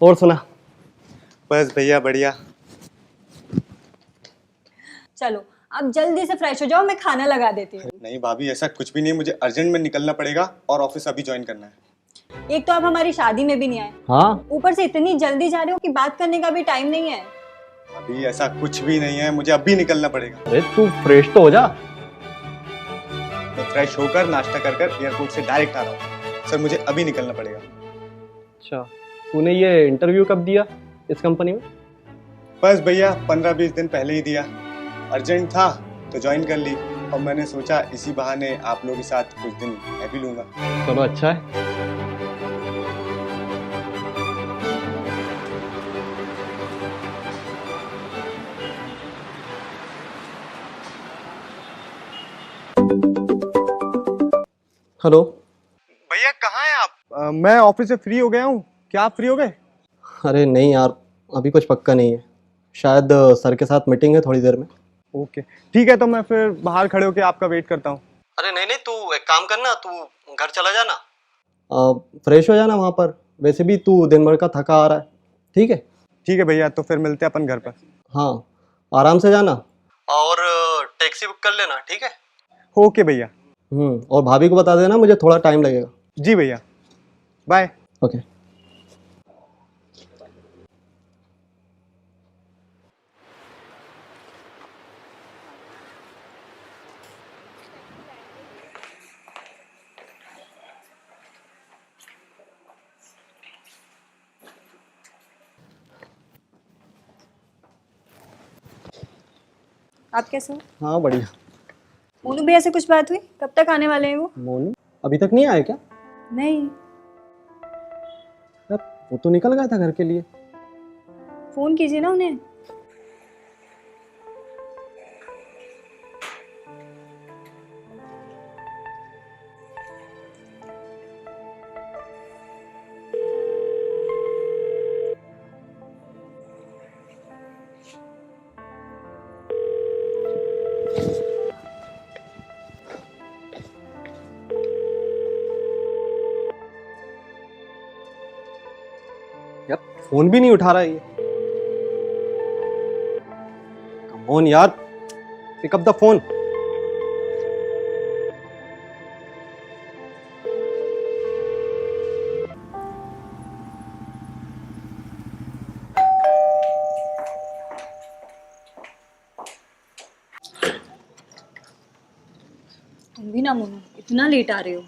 और सुना? बस भैया बढ़िया। चलो अब जल्दी से फ्रेश हो जाओ, मैं खाना लगा देती हूँ। नहीं भाभी, ऐसा कुछ भी नहीं, मुझे अर्जेंट में निकलना पड़ेगा और ऑफिस अभी ज्वाइन करना है। एक तो आप हमारी शादी में भी नहीं आए, हाँ, ऊपर से इतनी जल्दी जा रहे हो कि बात करने का भी टाइम नहीं है। अभी ऐसा कुछ भी नहीं है, मुझे अभी निकलना पड़ेगा। अरे तू फ्रेश तो हो जा। मैं फ्रेश होकर नाश्ता कर कर एयरपोर्ट से डायरेक्ट आ रहा हूँ। सर मुझे अभी निकलना पड़ेगा। अच्छा, तूने ये इंटरव्यू कब दिया इस कंपनी में? बस भैया 15-20 दिन पहले ही दिया। अर्जेंट था तो ज्वाइन कर ली, और मैंने सोचा इसी बहाने आप लोगों के साथ कुछ दिन मैं भी लूंगा। चलो अच्छा है। हेलो। भैया कहाँ हैं आप? मैं ऑफिस से फ्री हो गया हूँ, क्या आप फ्री हो गए? अरे नहीं यार, अभी कुछ पक्का नहीं है। शायद सर के साथ मीटिंग है थोड़ी देर में। ओके ठीक है, तो मैं फिर बाहर खड़े होकर आपका वेट करता हूँ। अरे नहीं नहीं, तू एक काम करना, तू घर चला जाना, फ्रेश हो जाना वहाँ पर। वैसे भी तू दिन भर का थका आ रहा है। ठीक है? ठीक है भैया, तो फिर मिलते हैं अपन घर पर। हाँ, आराम से जाना और टैक्सी बुक कर लेना। ठीक है? ओके भैया। और भाभी को बता देना मुझे थोड़ा टाइम लगेगा। जी भैया, बाय। ओके। आप कैसे हो? हाँ बढ़िया। मोनू भैया से कुछ बात हुई? कब तक आने वाले हैं वो? मोनू अभी तक नहीं आया क्या? नहीं, यार वो तो निकल गया था घर के लिए। फोन कीजिए ना उन्हें। यार फोन भी नहीं उठा रहा है ये। कम ऑन यार, पिक अप द फोन। तुम भी ना मोनू, इतना लेट आ रहे हो।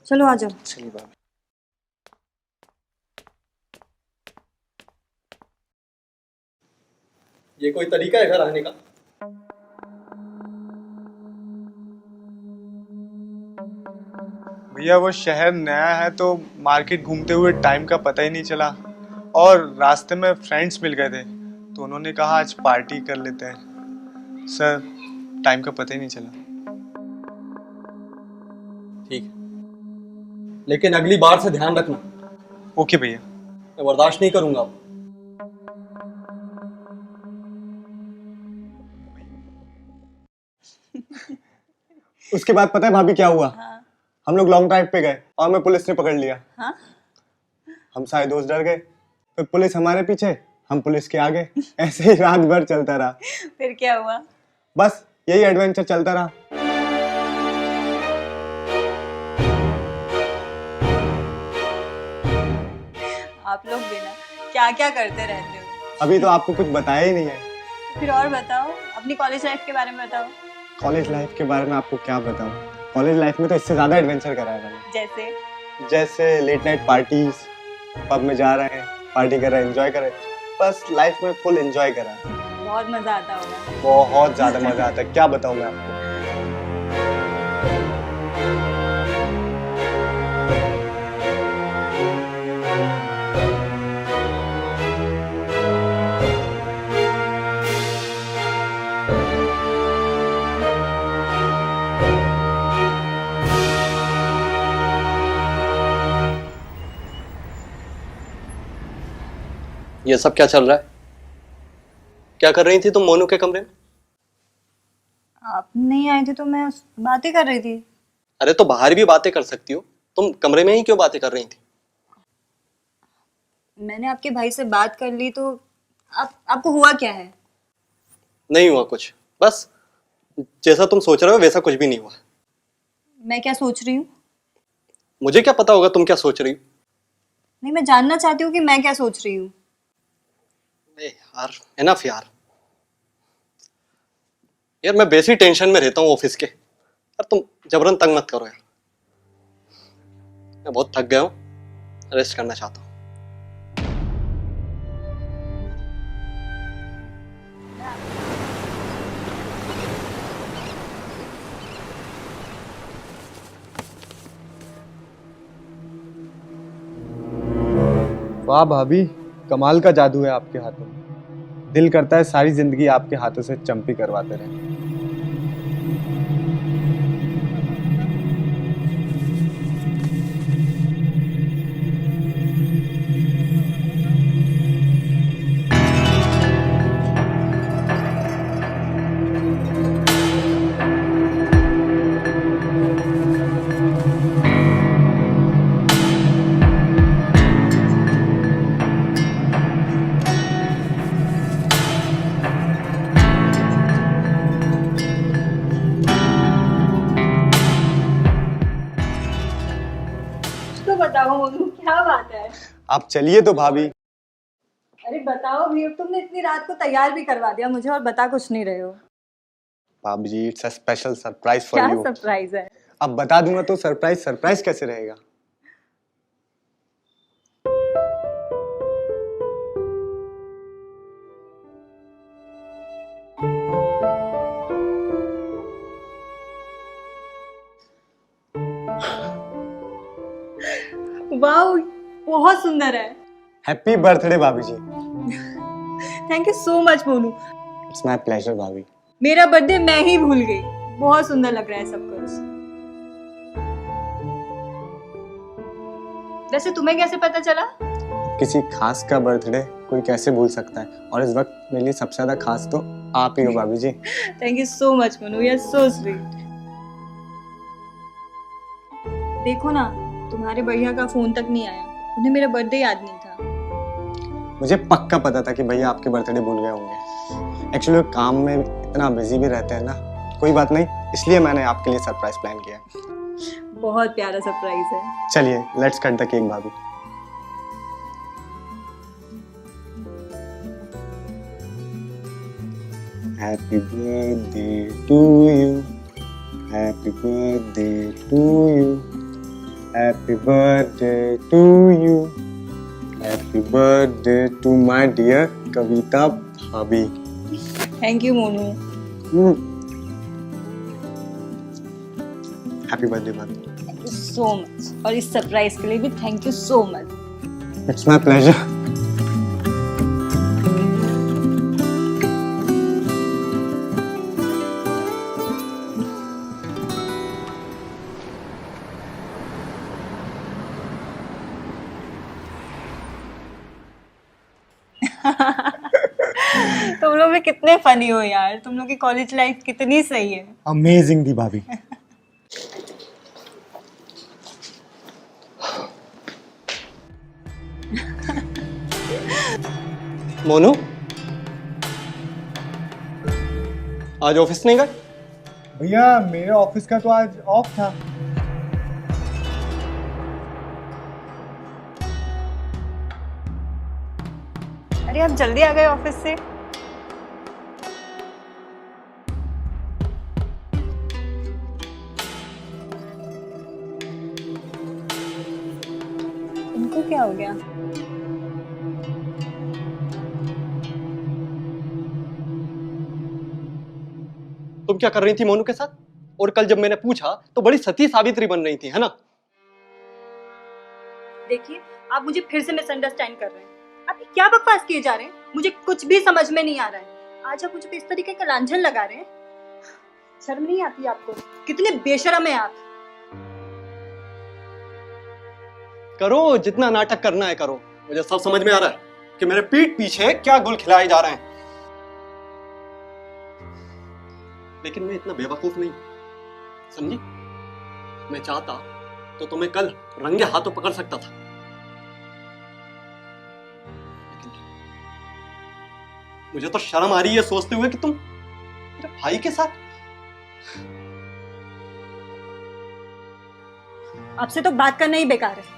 चलो आ जाओ। चलिए बाय। ये कोई तरीका है घर आने का? भैया वो शहर नया है तो मार्केट घूमते हुए टाइम का पता ही नहीं चला, और रास्ते में फ्रेंड्स मिल गए थे तो उन्होंने कहा आज पार्टी कर लेते हैं। सर टाइम का पता ही नहीं चला। ठीक है, लेकिन अगली बार से ध्यान रखना। ओके भैया। मैं बर्दाश्त नहीं करूंगा अब। उसके बाद पता है भाभी क्या हुआ? हाँ। हम लोग लॉन्ग ड्राइव पे गए और हमें पुलिस ने पकड़ लिया। हाँ? हम सारे दोस्त डर गए, फिर पुलिस हमारे पीछे, हम पुलिस के आगे। ऐसे ही रात भर चलता रहा। फिर क्या हुआ? बस यही एडवेंचर चलता रहा। आप लोग भी ना क्या क्या करते रहते हो। अभी तो आपको कुछ बताया ही नहीं है। फिर और बताओ, अपनी कॉलेज लाइफ के बारे में बताओ। कॉलेज लाइफ के बारे में आपको क्या बताऊं? कॉलेज लाइफ में तो इससे ज्यादा एडवेंचर करा है मैंने। जैसे लेट नाइट पार्टीज, पब में जा रहे हैं, पार्टी कर रहे हैं, एंजॉय कर रहे हैं। बस लाइफ में फुल एंजॉय करा है। बहुत मजा आता होगा। बहुत ज्यादा मजा आता है, क्या बताऊं मैं आपको। ये सब क्या चल रहा है? क्या कर रही थी तुम मोनू के कमरे में? आप नहीं आए थे तो मैं बातें कर रही थी। अरे तो बाहर भी बातें कर सकती हो, तुम कमरे में ही क्यों बातें कर रही थी? मैंने आपके भाई से बात कर ली तो आपको हुआ क्या है? नहीं हुआ कुछ, बस जैसा तुम सोच रहे हो वैसा कुछ भी नहीं हुआ। मैं क्या सोच रही हूँ? मुझे क्या पता होगा तुम क्या सोच रही हो। नहीं, मैं जानना चाहती हूँ कि मैं क्या सोच रही हूँ। यार एनफ यार। यार मैं वैसी टेंशन में रहता हूँ ऑफिस के, यार तुम जबरन तंग मत करो यार। मैं बहुत थक गया हूँ, रेस्ट करना चाहता हूँ। वाह भाभी, कमाल का जादू है आपके हाथों में। दिल करता है सारी जिंदगी आपके हाथों से चंपी करवाते रहे। तो बताओ मोनू, क्या बात है? आप चलिए तो भाभी। अरे बताओ भी, अब तुमने इतनी रात को तैयार भी करवा दिया मुझे और बता कुछ नहीं रहे हो। भाभी ji, it's a special surprise for क्या यू। सरप्राइज है? अब बता दूंगा तो सरप्राइज सरप्राइज कैसे रहेगा। वाह, बहुत सुंदर है। Happy birthday bhabhi ji. Thank you so much Monu. It's my pleasure bhabhi. मेरा बर्थडे मैं ही भूल गई। बहुत सुंदर लग रहा है सब कुछ। वैसे तुम्हें कैसे पता चला? किसी खास का बर्थडे कोई कैसे भूल सकता है, और इस वक्त मेरे लिए सबसे ज्यादा खास तो आप ही हो भाभी जी। Thank you so much Monu, you are so sweet. देखो ना, तुम्हारे भैया का फोन तक नहीं आया, उन्हें मेरा बर्थडे याद नहीं था। मुझे पक्का पता था कि भैया आपके बर्थडे भूल गए होंगे। एक्चुअली काम में इतना बिजी भी रहते हैं ना। कोई बात नहीं, इसलिए मैंने आपके लिए सरप्राइज प्लान किया। बहुत प्यारा सरप्राइज है। चलिए let's cut the cake bhabhi. Happy birthday to you, happy birthday to you, happy birthday to you, happy birthday to my dear Kavita bhabhi. Thank you Monu. Happy birthday bhabhi. Thank you so much, और इस surprise के लिए भी thank you so much. It's my pleasure. तुम लोग भी कितने funny हो यार। तुम लोग की कॉलेज लाइफ कितनी सही है। अमेजिंग थी भाभी। मोनू, आज ऑफिस नहीं गए? भैया मेरे ऑफिस का तो आज ऑफ था। अरे आप जल्दी आ गए ऑफिस से। इनको क्या हो गया? तुम क्या कर रही थी मोनू के साथ? और कल जब मैंने पूछा तो बड़ी सती सावित्री बन रही थी, है ना? देखिए, आप मुझे फिर से मिसअंडरस्टैंड कर रहे हैं। आप ये क्या बकवास किए जा रहे हैं? मुझे कुछ भी समझ में नहीं आ रहा है। आज आप मुझे पे इस तरीके का लांछन लगा रहे हैं। शर्म नहीं आती आपको? कितने बेशरम है आप। करो जितना नाटक करना है करो। मुझे सब समझ में आ रहा है कि मेरे पीठ पीछे क्या गुल खिलाए जा रहे हैं, लेकिन मैं इतना बेवकूफ नहीं, समझी? मैं चाहता तो तुम्हें कल रंगे हाथों पकड़ सकता था, मुझे तो शर्म आ रही है सोचते हुए कि तुम मेरे भाई के साथ। आपसे तो बात करना ही बेकार है।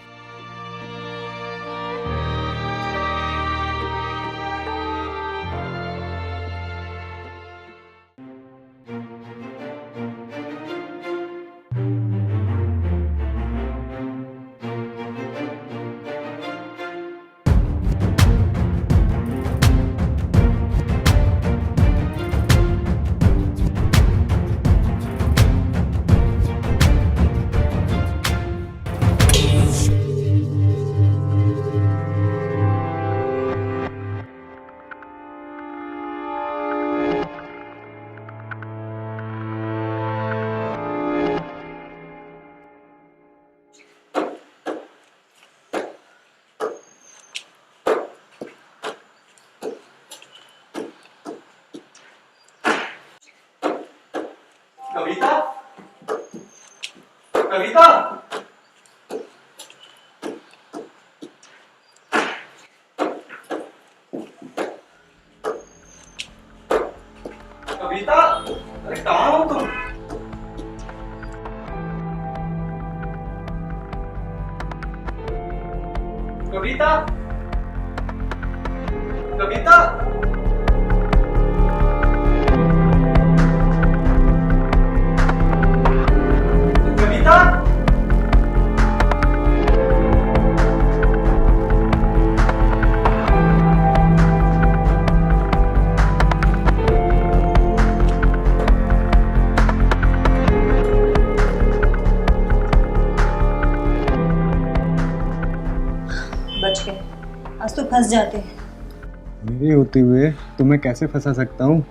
कविता, कविता, कविता, अरे कहाँ हो तुम? कविता, कविता, कविता, बच गए। आज तो फंस जाते। मेरे होते हुए तुम्हें कैसे फंसा सकता हूँ?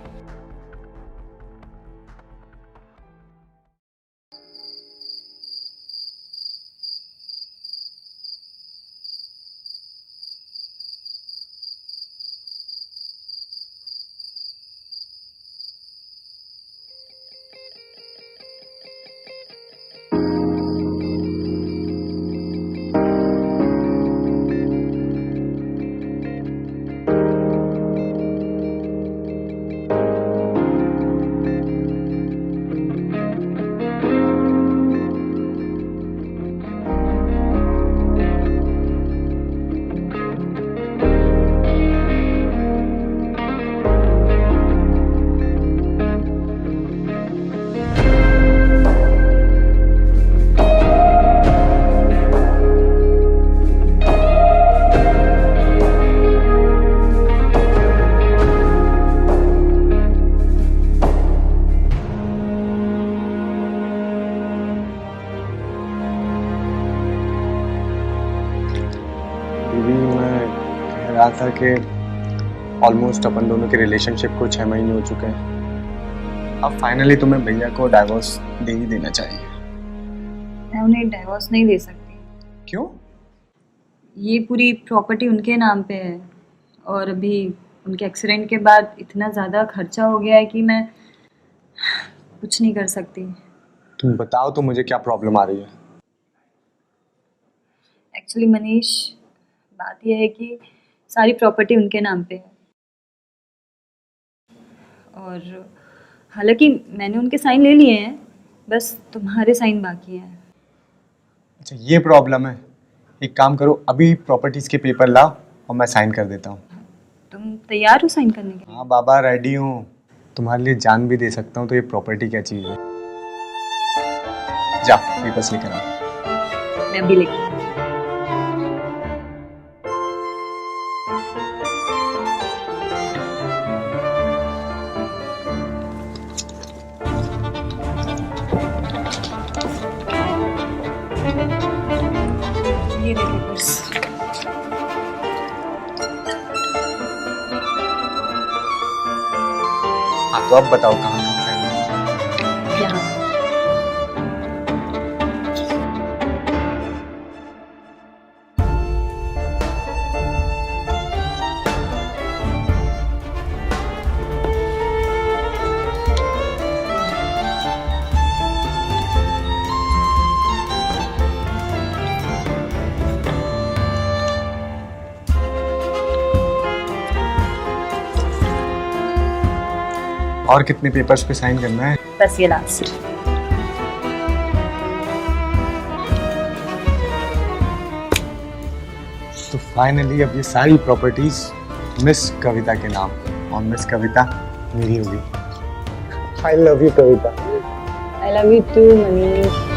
रहा था कि ऑलमोस्ट अपन दोनों के रिलेशनशिप को 6 महीने हो चुके हैं। अब फाइनली तुम्हें भैया को डाइवोर्स दे ही देना चाहिए। मैं उन्हें डाइवोर्स नहीं दे सकती। क्यों? ये पूरी प्रॉपर्टी उनके नाम पे है और अभी उनके एक्सीडेंट के बाद इतना ज़्यादा खर्चा हो गया है कि मैं कुछ नहीं कर सकती। तुम बताओ तो मुझे क्या प्रॉब्लम आ रही है? एक्चुअली मनीष, बात यह है कि सारी प्रॉपर्टी उनके नाम पे है और हालांकि मैंने उनके साइन ले लिए हैं, बस तुम्हारे साइन बाकी हैं। अच्छा, ये प्रॉब्लम है। एक काम करो, अभी प्रॉपर्टीज़ के पेपर लाओ और मैं साइन कर देता हूँ। तुम तैयार हो साइन करने के लिए? हाँ बाबा, रेडी हूँ। तुम्हारे लिए जान भी दे सकता हूँ, तो ये प्रॉपर्टी क्या चीज़ है। जा पेपर्स लेकर आओ। मैं अभी लेके ये ले पेपर्स। हाँ तो अब बताओ कहाँ कहाँ साइन है? यहाँ। और कितने पेपर्स पे साइन करना है? बस ये लास्ट। तो फाइनली अब ये सारी प्रॉपर्टीज मिस कविता के नाम, और मिस कविता मेरी होगी। I love you Kavita. I love you too Manish.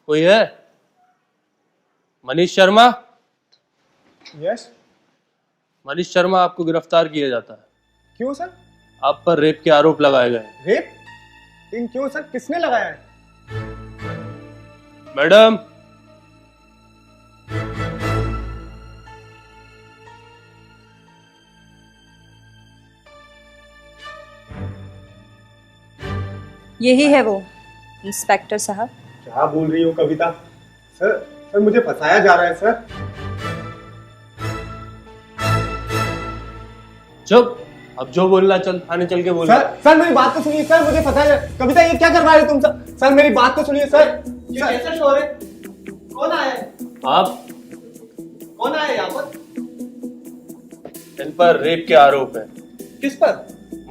कोई है? मनीष शर्मा? यस। मनीष शर्मा, आपको गिरफ्तार किया जाता है। क्यों सर? आप पर रेप के आरोप लगाए गए हैं। रेप? लेकिन क्यों सर, किसने लगाया है? मैडम, यही है वो इंस्पेक्टर साहब। क्या बोल रही हो कविता? सर सर मुझे फंसाया जा रहा है सर। चुप। अब जो बोलना चल थाने चल के बोल। सर मेरी बात तो सुनिए सर, मुझे फंसाया कविता, ये क्या करवा रहे हो तुम सर? सर मेरी बात तो सुनिए सर। ये कैसा शोर है? कौन आया है? आप? कौन आया है यहाँ पर? इन पर रेप के आरोप है। किस पर?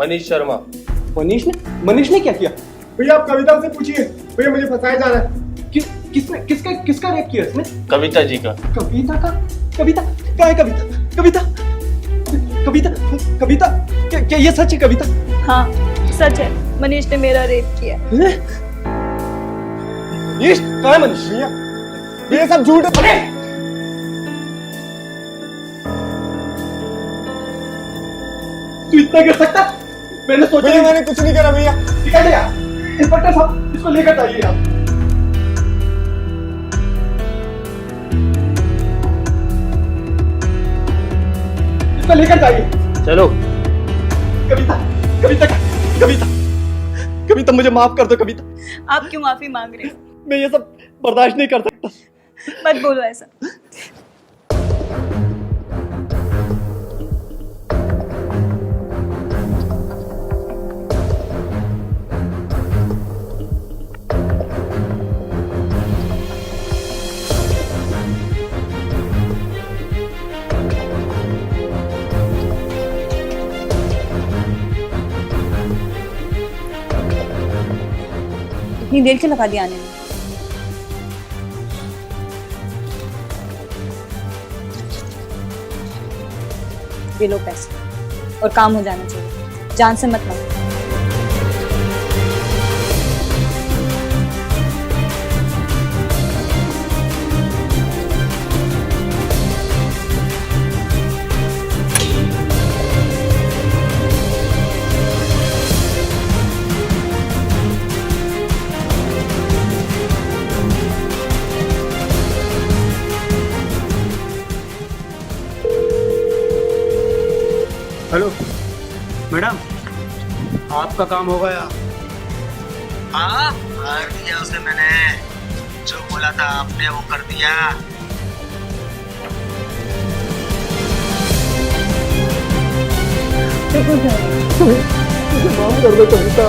मनीष शर्मा। मनीष ने क्या किया? भैया आप कविता से पूछिए, भैया मुझे फंसाया जा रहा है। किसका रेप किया इसने? कविता जी का। कविता का? कविता क्या है? कविता क्या ये सच है कविता? हाँ सच है, मनीष ने मेरा रेप किया। मनीष कहाँ है मनीष? भैया ये सब झूठ है। तू इतना कर सकता? मैंने सोचा भैया मैंने कुछ नहीं करा भैया। निकल गया। इंस्पेक्टर साहब इसको लेकर जाइए आप। इसको लेकर जाइए। चलो। कविता मुझे माफ कर दो कविता। आप क्यों माफी मांग रहे हो? मैं ये सब बर्दाश्त नहीं कर सकता। मत बोलो ऐसा। इतनी देर क्यों लगा दी आने में? ये लो पैसे और काम हो जाना चाहिए, जान से मत मांगो। हेलो मैडम, आपका काम हो गया। हाँ कर दिया उसे मैंने, जो बोला था आपने वो कर दिया। माफ कर दो कविता।